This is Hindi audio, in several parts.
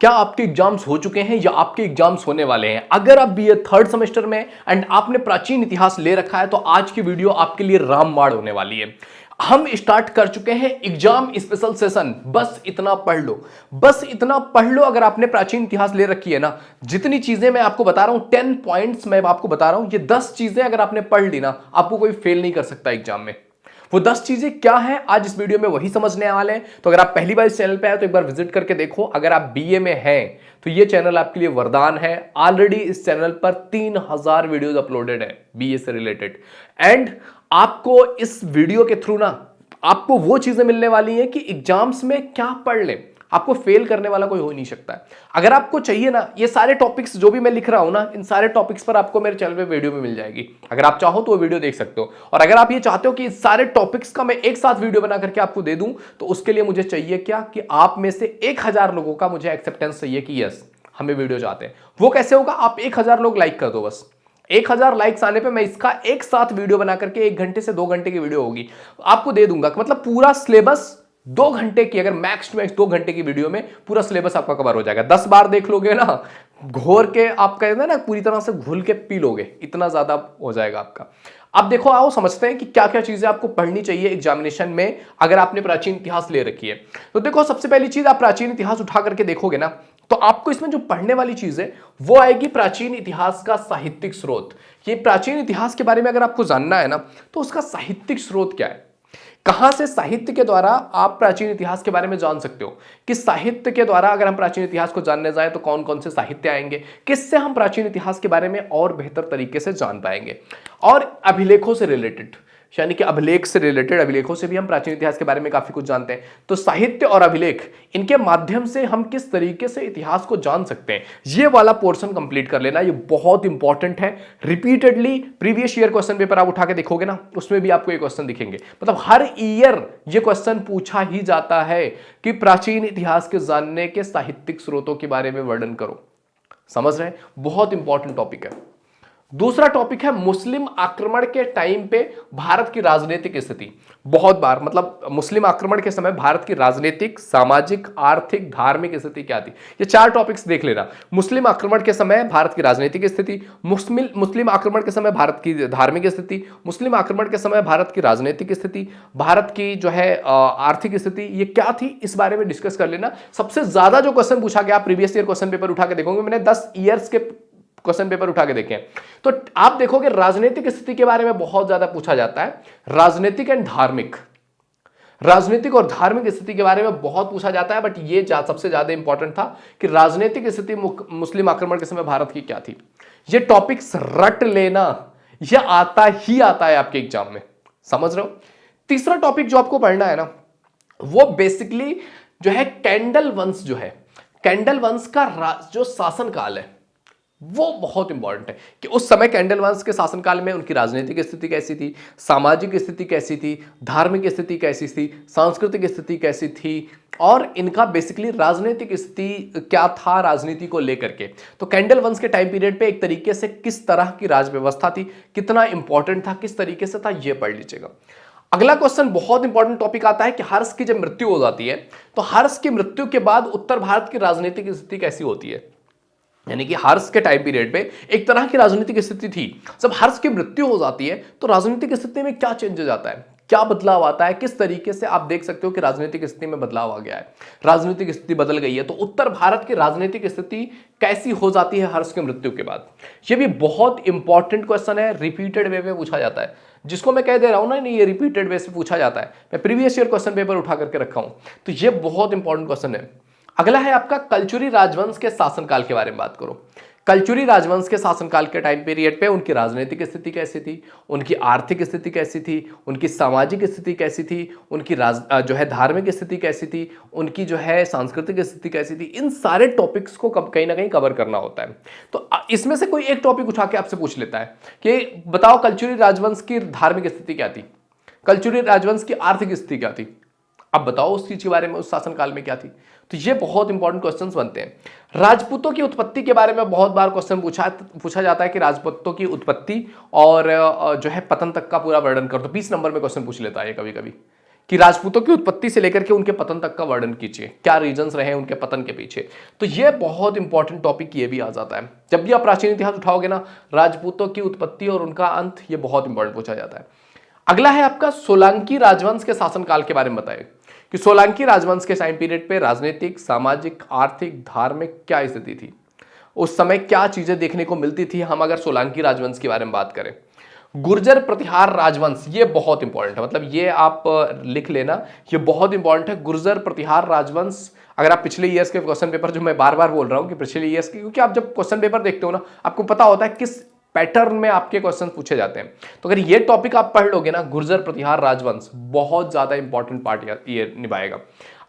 क्या आपके एग्जाम्स हो चुके हैं या आपके एग्जाम्स होने वाले हैं? अगर आप बीए थर्ड सेमेस्टर में एंड आपने प्राचीन इतिहास ले रखा है तो आज की वीडियो आपके लिए रामबाण होने वाली है। हम स्टार्ट कर चुके हैं एग्जाम स्पेशल सेशन। बस इतना पढ़ लो, बस इतना पढ़ लो। अगर आपने प्राचीन इतिहास ले रखी है ना, जितनी चीजें मैं आपको बता रहा हूं, 10 पॉइंट्स मैं आपको बता रहा हूं, ये 10 चीजें अगर आपने पढ़ ली ना, आपको कोई फेल नहीं कर सकता एग्जाम में। वो 10 चीजें क्या हैं आज इस वीडियो में वही समझने वाले हैं। तो अगर आप पहली बार इस चैनल पे आए तो एक बार विजिट करके देखो। अगर आप बीए में हैं तो ये चैनल आपके लिए वरदान है। ऑलरेडी इस चैनल पर 3000 वीडियोस अपलोडेड है बीए से रिलेटेड। एंड आपको इस वीडियो के थ्रू ना आपको वो चीजें मिलने वाली हैं कि एग्जाम्स में क्या पढ़ लें। आपको फेल करने वाला कोई हो नहीं सकता है। अगर आपको चाहिए ना, ये सारे टॉपिक्स जो भी मैं लिख रहा हूं ना, इन सारे टॉपिक्स पर आपको मेरे चैनल पे वीडियो में मिल जाएगी। अगर आप चाहो तो वो वीडियो देख सकते हो। और अगर आप ये चाहते हो कि इस सारे टॉपिक्स का मैं एक साथ वीडियो बना करके आपको दे दूं, तो उसके लिए मुझे चाहिए क्या कि आप में से 1000 लोगों का मुझे एक्सेप्टेंस चाहिए कि यस हमें वीडियो चाहते हैं। वो कैसे होगा? आप 1000 लोग लाइक कर दो। बस 1000 लाइक्स आने पे मैं इसका एक साथ वीडियो बना करके 1 घंटे से 2 घंटे की वीडियो होगी आपको दे दूंगा। मतलब पूरा सिलेबस 2 घंटे की, अगर मैक्स टू मैक्स 2 घंटे की वीडियो में पूरा सिलेबस आपका कवर हो जाएगा। 10 बार देख लोगे ना, घोर के आप कहते हैं ना, पूरी तरह से घुल के पी लोगे, इतना ज्यादा हो जाएगा आपका। अब देखो, आओ समझते हैं कि क्या क्या चीजें आपको पढ़नी चाहिए एग्जामिनेशन में अगर आपने प्राचीन इतिहास ले रखी है। तो देखो, सबसे पहली चीज, आप प्राचीन इतिहास उठा करके देखोगे ना, तो आपको इसमें जो पढ़ने वाली चीज है वो आएगी प्राचीन इतिहास का साहित्यिक स्रोत। ये प्राचीन इतिहास के बारे में अगर आपको जानना है ना, तो उसका साहित्यिक स्रोत क्या है, कहां से साहित्य के द्वारा आप प्राचीन इतिहास के बारे में जान सकते हो कि साहित्य के द्वारा अगर हम प्राचीन इतिहास को जानने जाए तो कौन कौन से साहित्य आएंगे, किससे हम प्राचीन इतिहास के बारे में और बेहतर तरीके से जान पाएंगे। और अभिलेखों से रिलेटेड, यानी कि अभिलेख से रिलेटेड, अभिलेखों से भी हम प्राचीन इतिहास के बारे में काफी कुछ जानते हैं। तो साहित्य और अभिलेख, इनके माध्यम से हम किस तरीके से इतिहास को जान सकते हैं, ये वाला पोर्शन कंप्लीट कर लेना, ये बहुत इंपॉर्टेंट है। Repeatedly previous year question paper आप उठा के देखोगे ना, उसमें भी आपको ये क्वेश्चन दिखेंगे। मतलब हर ईयर ये क्वेश्चन पूछा ही जाता है कि प्राचीन इतिहास के जानने के साहित्यिक स्रोतों के बारे में वर्णन करो। समझ रहे हैं? बहुत इंपॉर्टेंट टॉपिक है। दूसरा टॉपिक है मुस्लिम आक्रमण के टाइम पे भारत की राजनीतिक स्थिति। बहुत बार, मतलब मुस्लिम आक्रमण के समय भारत की राजनीतिक, सामाजिक, आर्थिक, धार्मिक स्थिति क्या थी, ये 4 टॉपिक्स देख लेना। मुस्लिम आक्रमण के समय भारत की राजनीतिक स्थिति, मुस्लिम आक्रमण के समय भारत की धार्मिक स्थिति, मुस्लिम आक्रमण के समय भारत की राजनीतिक स्थिति, भारत की जो है आर्थिक स्थिति, ये क्या थी, इस बारे में डिस्कस कर लेना। सबसे ज्यादा जो क्वेश्चन पूछा गया, प्रीवियस ईयर क्वेश्चन पेपर उठा के देखोगे, मैंने 10 ईयर्स के क्वेश्चन पेपर उठा के देखें, तो आप देखोगे राजनीतिक स्थिति के बारे में बहुत ज्यादा पूछा जाता है। राजनीतिक एंड धार्मिक, राजनीतिक और धार्मिक स्थिति के बारे में बहुत पूछा जाता है। बट ये सबसे ज्यादा इंपॉर्टेंट था कि राजनीतिक स्थिति मुस्लिम आक्रमण के समय भारत की क्या थी। ये टॉपिक्स रट लेना, यह आता ही आता है आपके एग्जाम में। समझ रहे हो? तीसरा टॉपिक जो आपको पढ़ना है ना, वो बेसिकली जो है कैंडल वंश, जो है कैंडल वंश का जो शासन काल है, वो बहुत इंपॉर्टेंट है कि उस समय कैंडल वंश के शासनकाल में उनकी राजनीतिक स्थिति कैसी थी, सामाजिक स्थिति कैसी थी, धार्मिक स्थिति कैसी थी, सांस्कृतिक स्थिति कैसी थी, और इनका बेसिकली राजनीतिक स्थिति क्या था राजनीति को लेकर के। तो कैंडल वंश के टाइम पीरियड पे एक तरीके से किस तरह की राज व्यवस्था थी, कितना इंपॉर्टेंट था, किस तरीके से था, ये पढ़ लीजिएगा। अगला क्वेश्चन बहुत इंपॉर्टेंट टॉपिक आता है कि हर्ष की जब मृत्यु हो जाती है तो हर्ष की मृत्यु के बाद उत्तर भारत की राजनीतिक स्थिति कैसी होती है। यानी कि हर्ष के टाइम पीरियड पे एक तरह की राजनीतिक स्थिति थी, जब हर्ष की मृत्यु हो जाती है तो राजनीतिक स्थिति में क्या चेंजेस आता है, क्या बदलाव आता है, किस तरीके से आप देख सकते हो कि राजनीतिक स्थिति में बदलाव आ गया है, राजनीतिक स्थिति बदल गई है। तो उत्तर भारत की राजनीतिक स्थिति कैसी हो जाती है हर्ष की मृत्यु के बाद, ये भी बहुत इंपॉर्टेंट क्वेश्चन है, रिपीटेड वे में पूछा जाता है। जिसको मैं कह दे रहा हूं ना, नहीं ये रिपीटेड वे से पूछा जाता है, मैं प्रीवियस ईयर क्वेश्चन पेपर उठा करके रखा हूं, तो ये बहुत इंपॉर्टेंट क्वेश्चन है। अगला है आपका कलचुरी राजवंश के शासनकाल के बारे में बात करो। कलचुरी राजवंश के शासनकाल के टाइम पीरियड पे उनकी राजनीतिक स्थिति कैसी थी, उनकी आर्थिक स्थिति कैसी थी, उनकी सामाजिक स्थिति कैसी थी, उनकी जो है धार्मिक स्थिति कैसी थी, उनकी जो है सांस्कृतिक स्थिति कैसी थी। इन सारे टॉपिक्स को कहीं ना कहीं कवर करना होता है। तो इसमें से कोई एक टॉपिक उठा के आपसे पूछ लेता है कि बताओ कलचुरी राजवंश की धार्मिक स्थिति क्या थी, कलचुरी राजवंश की आर्थिक स्थिति क्या थी, अब बताओ उस चीज के बारे में उस शासनकाल में क्या थी। तो ये बहुत इंपॉर्टेंट क्वेश्चंस बनते हैं। राजपूतों की उत्पत्ति के बारे में बहुत बार क्वेश्चन पूछा जाता है कि राजपूतों की उत्पत्ति और जो है पतन तक का पूरा वर्णन कर दो। 20 नंबर में क्वेश्चन पूछ लेता है कभी कभी कि राजपूतों की उत्पत्ति से लेकर के उनके पतन तक का वर्णन कीजिए, क्या रीजंस रहे उनके पतन के पीछे। तो ये बहुत इंपॉर्टेंट टॉपिक ये भी आ जाता है। जब भी आप प्राचीन इतिहास उठाओगे ना, राजपूतों की उत्पत्ति और उनका अंत, ये बहुत इंपॉर्टेंट पूछा जाता है। अगला है आपका सोलंकी राजवंश के शासनकाल के बारे में बताइए कि सोलंकी राजवंश के टाइम पीरियड पे राजनीतिक, सामाजिक, आर्थिक, धार्मिक क्या स्थिति थी, उस समय क्या चीजें देखने को मिलती थी। हम अगर सोलंकी राजवंश के बारे में बात करें, गुर्जर प्रतिहार राजवंश, ये बहुत इंपॉर्टेंट है, मतलब ये आप लिख लेना, ये बहुत इंपॉर्टेंट है। गुर्जर प्रतिहार राजवंश, अगर आप पिछले ईयर्स के क्वेश्चन पेपर, जो मैं बार बार बोल रहा हूं कि पिछले ईयर्स के, क्योंकि आप जब क्वेश्चन पेपर देखते हो ना, आपको पता होता है किस पैटर्न में आपके क्वेश्चन पूछे जाते हैं। तो अगर ये टॉपिक आप पढ़ लोगे ना, गुर्जर प्रतिहार राजवंश बहुत ज्यादा इंपॉर्टेंट पार्ट ये निभाएगा।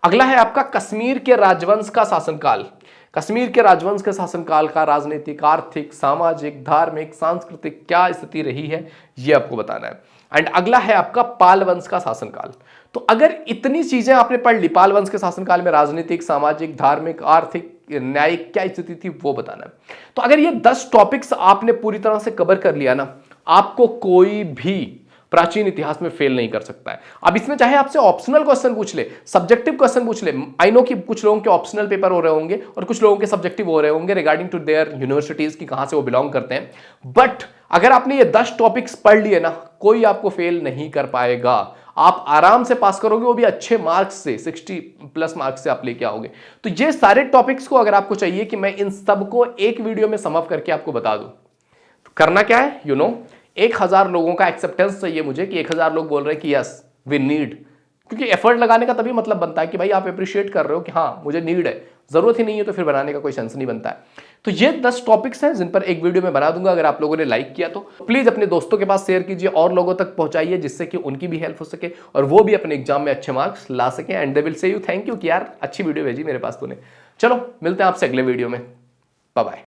अगला है आपका कश्मीर के राजवंश का शासनकाल। कश्मीर के राजवंश के शासनकाल का राजनीतिक, आर्थिक, सामाजिक, धार्मिक, सांस्कृतिक क्या स्थिति रही है, यह आपको बताना है। एंड अगला है आपका पाल वंश का शासनकाल। तो अगर इतनी चीजें आपने पढ़ ली, पाल वंश के शासनकाल में राजनीतिक, सामाजिक, धार्मिक, आर्थिक, न्यायिक क्या स्थिति थी, वो बताना है। तो अगर ये 10 टॉपिक्स आपने पूरी तरह से कवर कर लिया ना, आपको कोई भी प्राचीन इतिहास में फेल नहीं कर सकता है। अब इसमें चाहे आपसे ऑप्शनल क्वेश्चन पूछ ले, सब्जेक्टिव क्वेश्चन पूछ ले, आई नो कि कुछ लोगों के ऑप्शनल पेपर हो रहे होंगे और कुछ लोगों के सब्जेक्टिव हो रहे होंगे रिगार्डिंग टू देयर यूनिवर्सिटीज की कहां से वो बिलोंग करते हैं, बट अगर आपने ये 10 टॉपिक्स पढ़ लिए ना, कोई आपको फेल नहीं कर पाएगा। आप आराम से पास करोगे, वो भी अच्छे मार्क्स से, 60+ मार्क्स से आप लेके आओगे। तो ये सारे टॉपिक्स को अगर आपको चाहिए कि मैं इन सबको एक वीडियो में समअप करके आपको बता दूं, तो करना क्या है, 1000 लोगों का एक्सेप्टेंस चाहिए मुझे, कि 1000 लोग बोल रहे हैं कि यस वी नीड, क्योंकि एफर्ट लगाने का तभी मतलब बनता है कि भाई आप अप्रिशिएट कर रहे हो कि हाँ मुझे नीड है। जरूरत ही नहीं है तो फिर बनाने का कोई सेंस नहीं बनता है। तो ये 10 टॉपिक्स हैं जिन पर एक वीडियो में बना दूंगा। अगर आप लोगों ने लाइक किया तो प्लीज अपने दोस्तों के पास शेयर कीजिए और लोगों तक पहुंचाइए, जिससे कि उनकी भी हेल्प हो सके और वो भी अपने एग्जाम में अच्छे मार्क्स ला सके। And they will say you thank you कि यार अच्छी वीडियो भेजी मेरे पास तूने। चलो मिलते हैं आपसे अगले वीडियो में, बाय बाय।